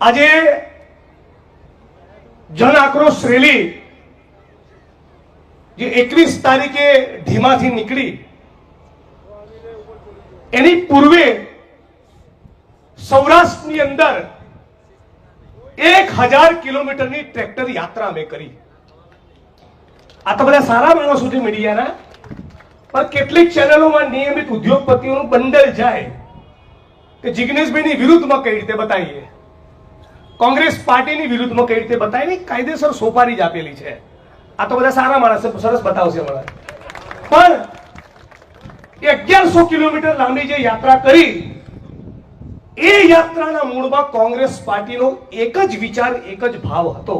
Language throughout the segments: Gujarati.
આજે જન આક્રોશ રેલી જે 21 તારીખે ઢીમાથી નીકળી એની પૂર્વે સૌરાષ્ટ્રની અંદર 1000 કિલોમીટરની ટ્રેક્ટર યાત્રા અમે કરી. આ તો બધા સારા માણસો છે મીડિયાના, પણ કેટલીક ચેનલોમાં નિયમિત ઉદ્યોગપતિઓનું બંડલ જાય કે જિગ્નેશભાઈની વિરુદ્ધમાં કઈ રીતે બતાવીએ, કોંગ્રેસ પાર્ટીની વિરુદ્ધમાં કઈ રીતે બતાવી, કાયદેસર સોપારી જ આપેલી છે. આ તો બધા સારા માણસ સરસ બતાવશે મને. પણ 1100 કિલોમીટર લાંબી જે યાત્રા કરી એ યાત્રાના મૂળમાં કોંગ્રેસ પાર્ટીનો એક જ વિચાર, એક જ ભાવ હતો.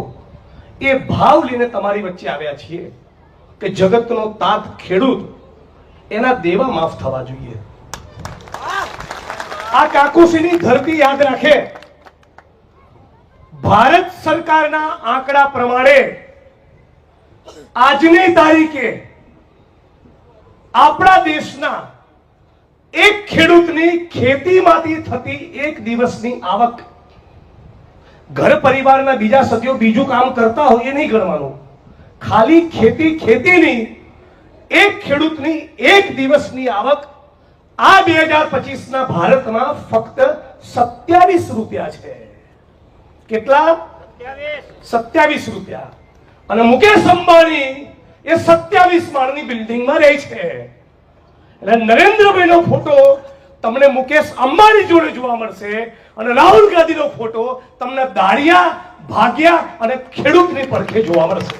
એ ભાવ લઈને તમારી વચ્ચે આવ્યા છીએ કે જગતનો તાત ખેડૂત, એના દેવા માફ થવા જોઈએ. આ કાકોસીની ધરતી યાદ રાખે. ભારત સરકારના આંકડા પ્રમાણે આજની તારીખે આપણા દેશના એક ખેડૂતની ખેતીમાંથી થતી એક દિવસની આવક, ઘર પરિવારના બીજા સભ્યો બીજું કામ કરતા હોય એ નહીં ગણવાનું, ખાલી ખેતીની એક ખેડૂતની એક દિવસની આવક આ 2025ના ભારતમાં ફક્ત 27 રૂપિયા છે. કેટલા? 27 રૂપિયા. અને મુકેશ અંબાણી એ 27 માળની બિલ્ડિંગમાં રહે છે. એટલે નરેન્દ્રભાઈનો ફોટો તમને મુકેશ અંબાણી જોડે જોવા મળશે અને રાહુલ ગાંધીનો ફોટો તમને દાળિયા, ભાગ્યા અને ખેડૂતની પડખે જોવા મળશે.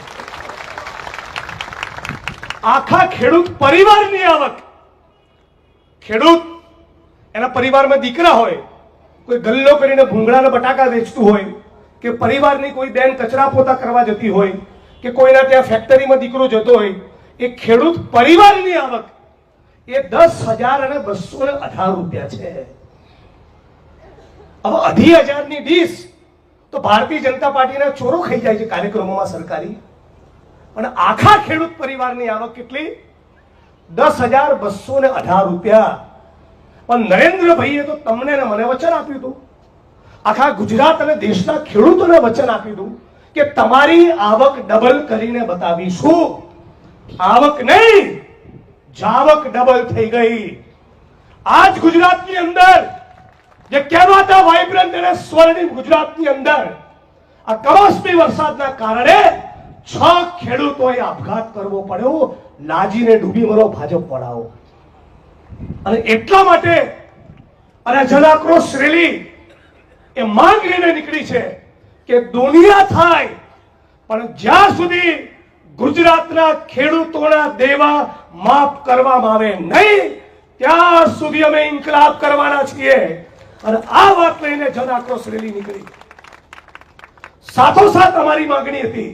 આખા ખેડૂત પરિવારની આવક, ખેડૂત એના પરિવારમાં દીકરા હોય, કોઈ ગલ્લો કરીને ભૂંગળાના બટાકા વેચતું હોય, કે પરિવારની કોઈ બેન કચરા પોતા કરવા જતી હોય, કે કોઈના ત્યાં ફેક્ટરીમાં દીકરો જતો હોય, એ ખેડૂત પરિવારની આવક એ 10,218 રૂપિયા છે. હવે 2,000ની ડીશ તો ભારતીય જનતા પાર્ટીના ચોરો ખાઈ જાય છે કાર્યક્રમોમાં સરકારી. અને આખા ખેડૂત પરિવારની આવક કેટલી? 10,218 રૂપિયા. પણ નરેન્દ્રભાઈએ તો તમને ને મને વચન આપ્યું હતું, આખા ગુજરાત અને દેશના ખેડૂતોને વચન આપ્યું હતું કે તમારી આવક ડબલ કરીને બતાવીશું. આવક નહીં, જાવક ડબલ થઈ ગઈ. આજ ગુજરાતની અંદર જે કહેવાતા વાઇબ્રન્ટ અને સ્વર્ણિમ ગુજરાતની અંદર આ કમોસમી વરસાદના કારણે 6 ખેડૂતોએ આપઘાત કરવો પડ્યો. લાજીને ડૂબી મરો ભાજપ પડાવો. અને એટલા માટે અને જનાક્રોશ રેલી એ માંગ લઈને નીકળી છે કે દુનિયા થાય પણ જ્યાં સુધી ગુજરાતના ખેડૂતોના દેવા માફ કરવામાં આવે નહીં ત્યાં સુધી અમે ઇન્કલાબ કરવાના છીએ. અને આ વાત લઈને જન આક્રોશ રેલી નીકળી. સાથોસાથ અમારી માંગણી હતી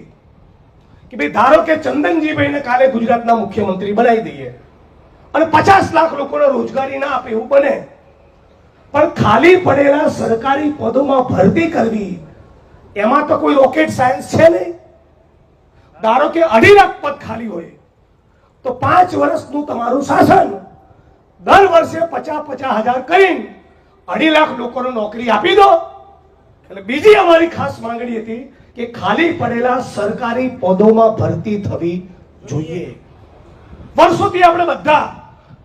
કે ભાઈ ધારો કે ચંદનજીભાઈને કાલે ગુજરાતના મુખ્યમંત્રી બનાવી દઈએ અને 50 લાખ લોકોને રોજગારી ના આપે એવું બને, પણ ખાલી પડેલા સરકારી પદોમાં ભરતી કરવી એમાં તો કોઈ રોકેટ સાયન્સ છે નહીં. ધારો કે 2.5 લાખ પદ ખાલી હોય તો 5 વર્ષનું તમારું શાસન, દર વર્ષે 50,000 કરીને 2.5 લાખ લોકોને નોકરી આપી દો. એટલે બીજી અમારી ખાસ માંગણી હતી કે ખાલી પડેલા સરકારી પદોમાં ભરતી થવી જોઈએ. વર્ષોથી આપણે બધા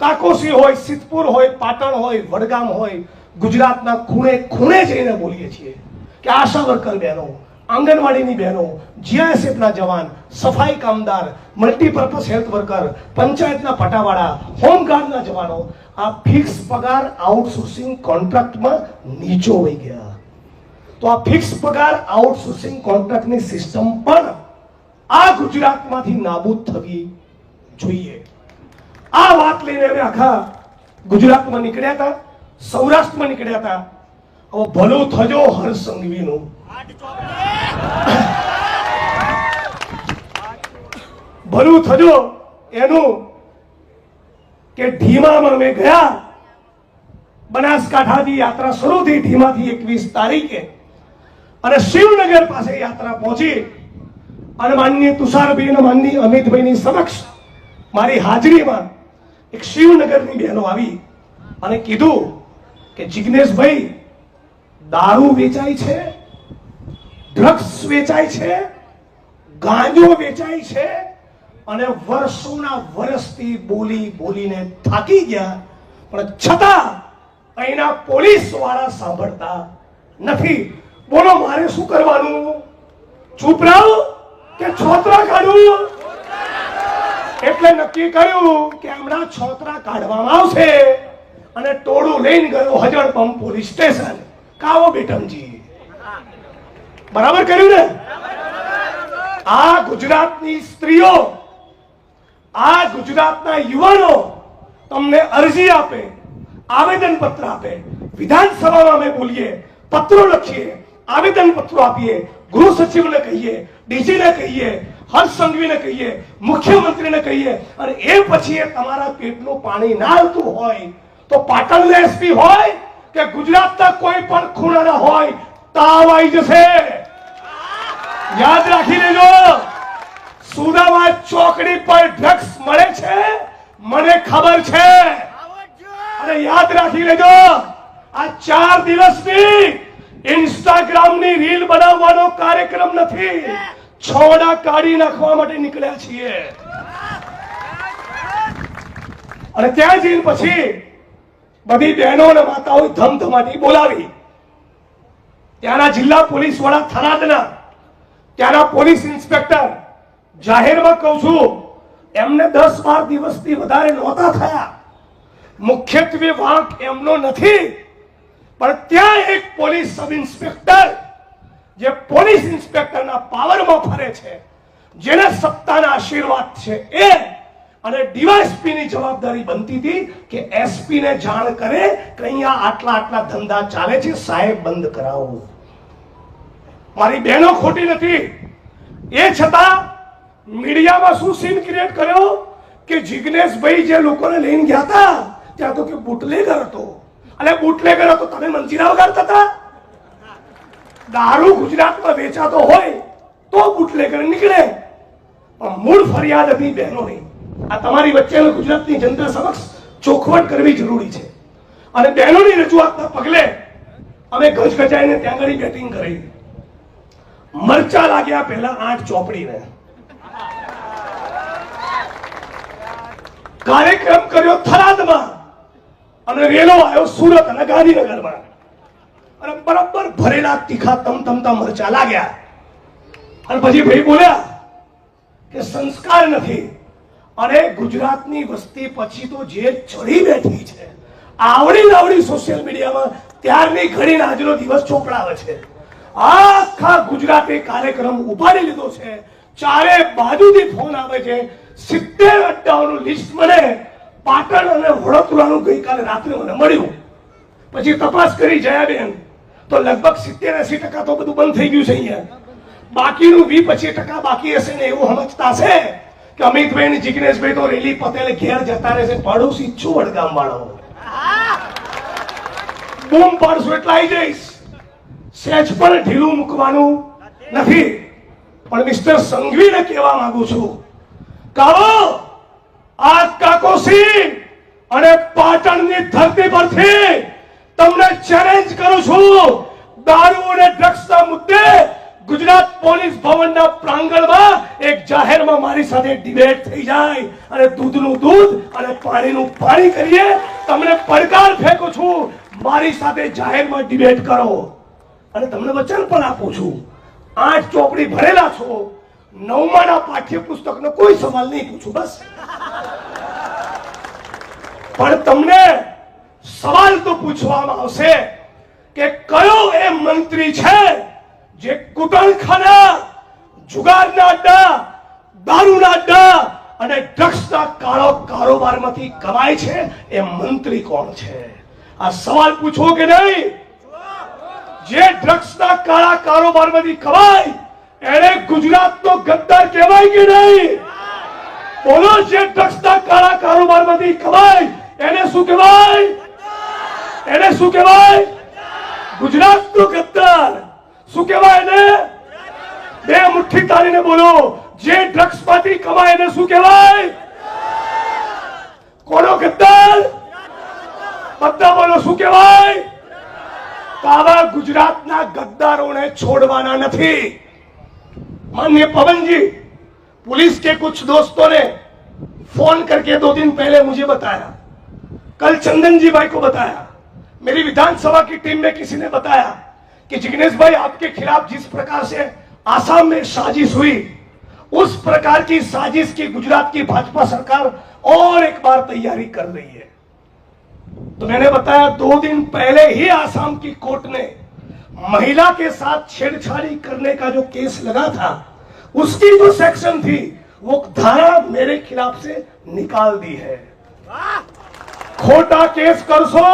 કાકોસી હોય, સિદ્ધપુર હોય, પાટણ હોય, વડગામ હોય, ગુજરાતના ખૂણે ખૂણે જઈને બોલીએ છીએ કે આશા વર્કર બહેનો, આંગણવાડીની બહેનો, જીઆઈએસએફના જવાન, સફાઈ કામદાર, મલ્ટીપર્પઝ હેલ્થ વર્કર, પંચાયતના પટાવાળા, હોમગાર્ડના જવાનો આ ફિક્સ પગાર આઉટસોર્સિંગ કોન્ટ્રાક્ટમાં નીચો વહી ગયા. તો આ ફિક્સ પગાર આઉટસોર્સિંગ કોન્ટ્રાક્ટની સિસ્ટમ પણ આ ગુજરાતમાંથી નાબૂદ થવી જોઈએ. આ વાત લઈને અમે આખા ગુજરાતમાં નીકળ્યા હતા, સૌરાષ્ટ્રમાં નીકળ્યા હતા. હવે ભલું થજો હર્ષ સંઘવીનું, ભલું થજો એનું કે ઢીમામાં અમે ગયા. બનાસકાંઠાથી યાત્રા શરૂ થઈ ઢીમાથી 21 તારીખે અને શિવનગર પાસે યાત્રા પહોંચી અને માનનીય તુષારભાઈ અને માનનીય અમિતભાઈની સમક્ષ મારી હાજરીમાં એક શિવનગરની બહેનો આવી અને કીધું કે જિગ્નેશભાઈ દારૂ વેચાય છે ડ્રગ્સ વેચાય છે, ગાંજો વેચાય છે, અને વર્ષોના વર્ષથી બોલી બોલીને થાકી ગયા, પણ છતાં અહીંના પોલીસ વાળા સાંભળતા નથી. બોલો મારે શું કરવાનું? ચૂપ રહું કે છોતરા કાઢું? એટલે નક્કી કર્યું કે હમણાં છોતરા કાઢવામાં આવશે, અને ટોળું લઈને ગયો હજરપંપ પોલીસ સ્ટેશન. કાવો બેટમજી, બરાબર કર્યું ને? આ ગુજરાતની સ્ત્રીઓ, આ ગુજરાતના યુવાનો તમને અરજી આપે, આવેદન પત્ર આપે, વિધાનસભામાં અમે બોલીએ, પત્રો લખીએ, આવેદન પત્રો આપીએ, ગૃહ સચિવને કહીએ, ડીજીને કહીએ, હર્ષ સંઘવીને કહીએ, મુખ્યમંત્રીને કહીએ, અને એ પછી તમારા પેટનું પાણી ના આવતું હોય તો પાટણના એસપી હોય કે ગુજરાતના કોઈ પણ ખૂણાના હોય, તાવ આવી જશે. યાદ રાખી લેજો, સુદામા ચોકડી પર ડ્રગ્સ મળે છે, મને ખબર છે. અને યાદ રાખી લેજો, આ 4 દિવસની ઇન્સ્ટાગ્રામની રીલ બનાવવાનો કાર્યક્રમ નથી, છોડા કાઢી નાખવા માટે નીકળ્યા છીએ. અને ત્યાં જઈને પછી બધી બહેનો અને માતાઓ ધમધમાટી બોલાવી. ત્યાંના જિલ્લા પોલીસ વડા થરાદના, ત્યાંના પોલીસ ઇન્સ્પેક્ટર, જાહેરમાં કહું છું, એમને 10-12 દિવસથી વધારે નહોતા થયા. મુખ્યત્વે વાંક એમનો નથી, પણ ત્યાં એક પોલીસ સબ ઇન્સ્પેક્ટર જે પોલીસ ઇન્સ્પેક્ટરના પાવરમાં ફરે છે, જેને સત્તાના આશીર્વાદ છે, એ અને ડીવાયએસપીની જવાબદારી બનતી હતી કે એસપી ને જાણ કરે કે અહીંયા આટલા ધંધા ચાલે છે, સાહેબ બંધ કરાવો. મારી બહેનો ખોટી નથી. એ છતાં મીડિયામાં શું સીન ક્રિએટ કર્યો કે જિગ્નેશભાઈ જે લોકોને લઈને ગયા હતા ત્યાં તો કે બુટલેગર હતો. અને બુટલેગર હતો, તમે મંજીરા વગાડતા હતા? દારૂ ગુજરાતમાં વેચાતો હોય તો બુટલેગર નીકળે. પણ મૂળ ફરિયાદ હતી બહેનોની. આ તમારી વચ્ચે ગુજરાતની જનતા સમક્ષ ચોખવટ કરવી જરૂરી છે. અને બહેનોની રજૂઆતના પગલે અમે ગજગજાઈને ત્યાં આગળ બેટિંગ કરી. મરચા લાગ્યા પહેલા 8 ચોપડીને. કાર્યક્રમ કર્યો થરાદમાં, અને રેલો આવ્યો સુરત અને ગાંધીનગરમાં, અને બરાબર ભરેલા તીખા તમતમતા મરચા લાગ્યા. અને પછી ભાઈ બોલ્યા કે સંસ્કાર નથી. અને ગુજરાતની વસ્તી પછી તો જે ચડી બેઠી છે, આવડી સોશિયલ મીડિયામાં ત્યારની ઘડીને આજનો દિવસ ચોપડાવે છે. આખા ગુજરાતે કાર્યક્રમ ઉપાડી લીધો છે. ચારે બાજુથી ફોન આવે છે. 70 અડ્ડાઓનું લિસ્ટ મને પાટણ અને વડોદરાનું ગઈકાલે રાત્રે મને મળ્યું. પછી તપાસ કરી જયાબેન, તો લગભગ 70-80% તો બધું બંધ થઈ ગયું છે અહીંયા. બાકીનું 20-25% બાકી હશે ને એવું સમજતા છે કે અમિતભાઈ ને જિગ્નેશભાઈ તો રેલી પટેલે ઘેર જતા રહેશે. પડોશી છું વડગામ વાળો, બૂમ પાડશું એટલે આવી જઈશ. સેજ પણ ઢીલું મૂકવાનું નથી. પણ મિસ્ટર સંઘવીને કહેવા માંગુ છું, કાવો આ કાકોસી અને પાટણની ધરતી પરથી તમને ચેલેન્જ કરું છું. દારૂ અને ડ્રગ્સના મુદ્દે ગુજરાત પોલીસ ભવનના પ્રાંગણમાં એક જાહેરમાં મારી સાથે ડિબેટ થઈ જાય, અને દૂધનું દૂધ અને પાણીનું પાણી કરીએ. તમને પડકાર ફેંકું છું, મારી સાથે જાહેરમાં ડિબેટ કરો. અને તમને વચન પણ આપું છું, 8 ચોપડી ભરેલા છો, 9માના પાઠ્યપુસ્તકનો કોઈ સવાલ નહીં પૂછું. બસ. પણ તમને સવાલ તો પૂછવામાં આવશે કે કયો એ મંત્રી છે જે કુટણખાના, જુગારના અડ્ડા, દારૂના અડ્ડા અને ડ્રગ્સના કાળો કારોબારમાંથી કમાય છે. એ મંત્રી કોણ છે? આ સવાલ પૂછો કે નહીં? જે ડ્રગ્સના કાળા કારોબારમાંથી કમાય એને ગુજરાતનો ગદ્દાર કહેવાય કે નહીં? બોલો, જે ડ્રગ્સના કાળા કારોબારમાંથી કમાય એને શું કહેવાય? એને શું કહેવાય? ગુજરાતનો ગદ્દાર. શું કહેવાય એને? બે મુઠ્ઠી તાળીને બોલો, જે ડ્રગ્સમાંથી કમાય એને શું કહેવાય? કોનો ગદ્દાર? બધા બોલો, શું કહેવાય? આવા ગુજરાતના गद्दारों ने छोड़वाना नहीं। माननीय पवन जी, पुलिस के कुछ दोस्तों ने फोन करके 2 दिन पहले मुझे बताया, कल चंदन जी भाई को बताया, मेरी विधानसभा की टीम में किसी ने बताया कि जिग्नेश भाई आपके खिलाफ जिस प्रकार से आसाम में साजिश हुई, उस प्रकार की साजिश की गुजरात की भाजपा सरकार और एक बार तैयारी कर रही है। तो मैंने बताया 2 दिन पहले ही आसाम की कोर्ट ने महिला के साथ छेड़छाड़ी करने का जो केस लगा था, उसकी जो सेक्शन थी वो धारा मेरे खिलाफ से निकाल दी है। खोटा केस करशो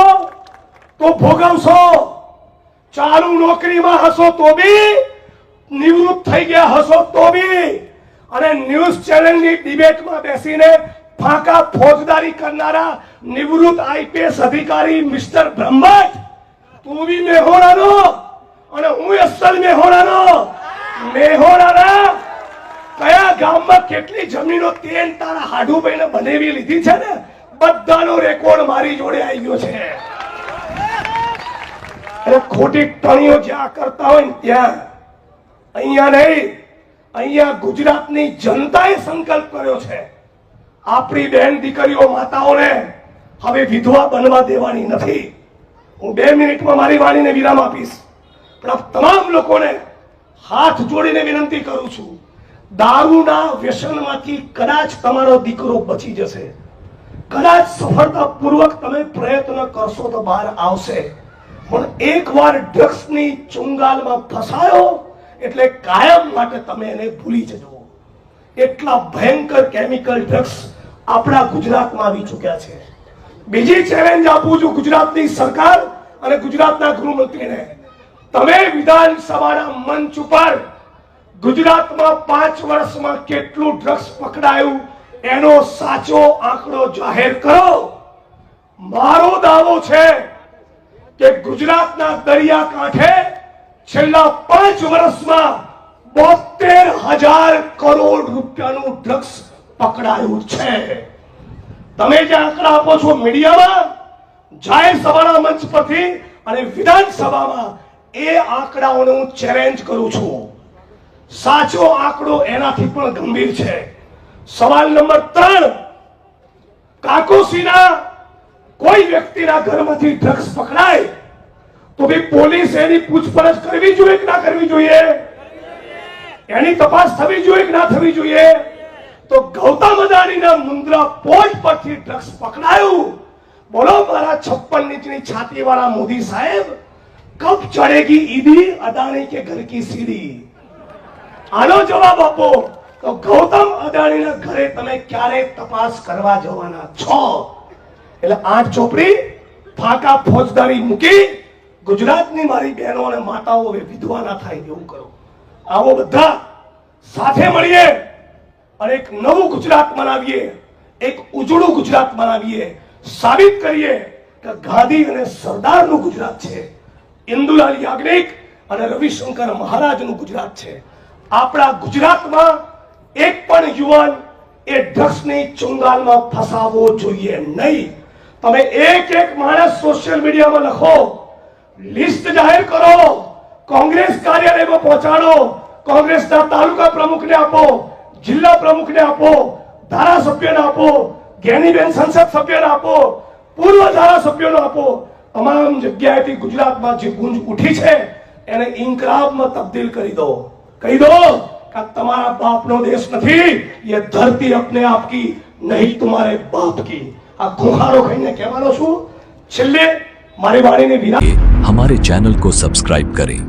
तो भोगवशो, चालू नौकरी में हसो तो भी, निवृत्त થઈ ગયા હશો તો બી, અને ન્યૂઝ ચેનલની ડિબેટમાં બેસીને ફાંકા ફોજદારી કરનારા નિવૃત્ત આઈપીએસ અધિકારી મિસ્ટર બ્રહ્મભટ્ટ, તું બી મેહોણાનો અને હું અસલ મેહોણાનો। મેહોણાના કયા ગામમાં કેટલી જમીનો તેન તારા હાડુભાઈને બનાવી લીધી છે ને, બધાનો રેકોર્ડ મારી જોડે આવી ગયો છે। એટલે ખોટી ટણીઓ જ્યાં કરતા હોય ને ત્યાં, અહીંયા નહીં, અહીંયા ગુજરાતની જનતાએ સંકલ્પ કર્યો છે, આપણી બહેન દીકરીઓ માતાઓને હવે વિધવા બનવા દેવાની નથી। હું 2 મિનિટમાં મારી વાણીને વિરામ આપીશ, પણ આપ તમામ લોકોને હાથ જોડીને વિનંતી કરું છું, દારૂના વ્યસનમાંથી કદાચ તમારો દીકરો બચી જશે, કદાચ સફળતાપૂર્વક તમે પ્રયત્ન કરશો તો બહાર આવશે, પણ એકવાર ડ્રગ્સની ચુંગાલમાં ફસાયો એટલે કાયમ માટે તમે એને ભૂલી જજો। એટલા ભયંકર કેમિકલ ડ્રગ્સ આપણા ગુજરાતમાં આવી ચૂક્યા છે। બીજી ચેલેન્જ આપું છું ગુજરાતની સરકાર અને ગુજરાતના ગૃહમંત્રીને, તમે વિધાનસભાના મંચ ઉપર ગુજરાતમાં 5 વર્ષમાં કેટલું ડ્રગ્સ પકડાયું એનો સાચો આંકડો જાહેર કરો। મારો દાવો છે કે ગુજરાતના દરિયાકાંઠે છેલ્લા 5 વર્ષમાં 72,000 કરોડ રૂપિયાનું ડ્રગ્સ પકડાયું છે। તમે જે આંકડા આપો છો મીડિયામાં, જાહેર સભાના મંચ પરથી અને વિધાનસભામાં, એ આંકડાઓને હું ચેલેન્જ કરું છું। સાચો આંકડો એનાથી પણ ગંભીર છે। સવાલ નંબર 3, કાકોસીના કોઈ વ્યક્તિના ઘરમાંથી ડ્રગ્સ પકડાય તો ભી પોલીસ એની પૂછપરછ કરવી જોઈએ કે ના કરવી જોઈએ? એની તપાસ થવી જોઈએ કે ના થવી જોઈએ? તો ગૌતમ અદાણીના મુન્દ્રા પોર્ટ પરથી ડ્રગ્સ પકડાયું, બોલો મારા 56 इंचની છાતી વાળા મોદી સાહેબ, કબ ચढ़ेगी ईदी अदानी के घर की सीढ़ी? આનો જવાબ આપો। તો ગૌતમ અદાણીના ઘરે તમે ક્યારે તપાસ કરવા જવાના છો? એટલે 8 ચોપડી ફાંકા ફોજદારી મૂકી ગુજરાતની મારી બહેનો અને માતાઓ હવે વિધવા ના થાય એવું કરો। આવો બધા સાથે મળીએ અને એક નવું ગુજરાત બનાવીએ, એક ઉજળું ગુજરાત બનાવીએ, સાબિત કરીએ કે ગાંધી અને સરદારનું ગુજરાત છે, ઇન્દુલાલ યાજ્ઞિક અને રવિશંકર મહારાજનું ગુજરાત છે। આપણા ગુજરાતમાં એક પણ યુવાન એ ડ્રગ્સની ચુંગાલમાં ફસાવો જોઈએ નહીં। તમે એક માણસ સોશિયલ મીડિયામાં લખો, લિસ્ટ જાહેર કરો, કોંગ્રેસ કાર્યાલયમાં પહોંચાડો, કોંગ્રેસના તાલુકા પ્રમુખને આપો, જિલ્લા પ્રમુખને આપો, ધારાસભ્યને આપો, જ્ઞાનીબેન સંસદ સભ્યને આપો, પૂર્વ ધારાસભ્યોને આપો। તમામ જગ્યાએથી ગુજરાતમાં જે ગુંજ ઉઠી છે એને ઇન્કલાબમાં તબદીલ કરી દો। કહી દો કે તમારા બાપનો દેશ નથી, ये धरती अपने आप की नहीं तुम्हारे बाप की। આ ખોખારો ખાઈને કહેવાનો છું। છેલ્લે મારી વાણીને વિરામ। हमारे चैनल को सब्सक्राइब करें।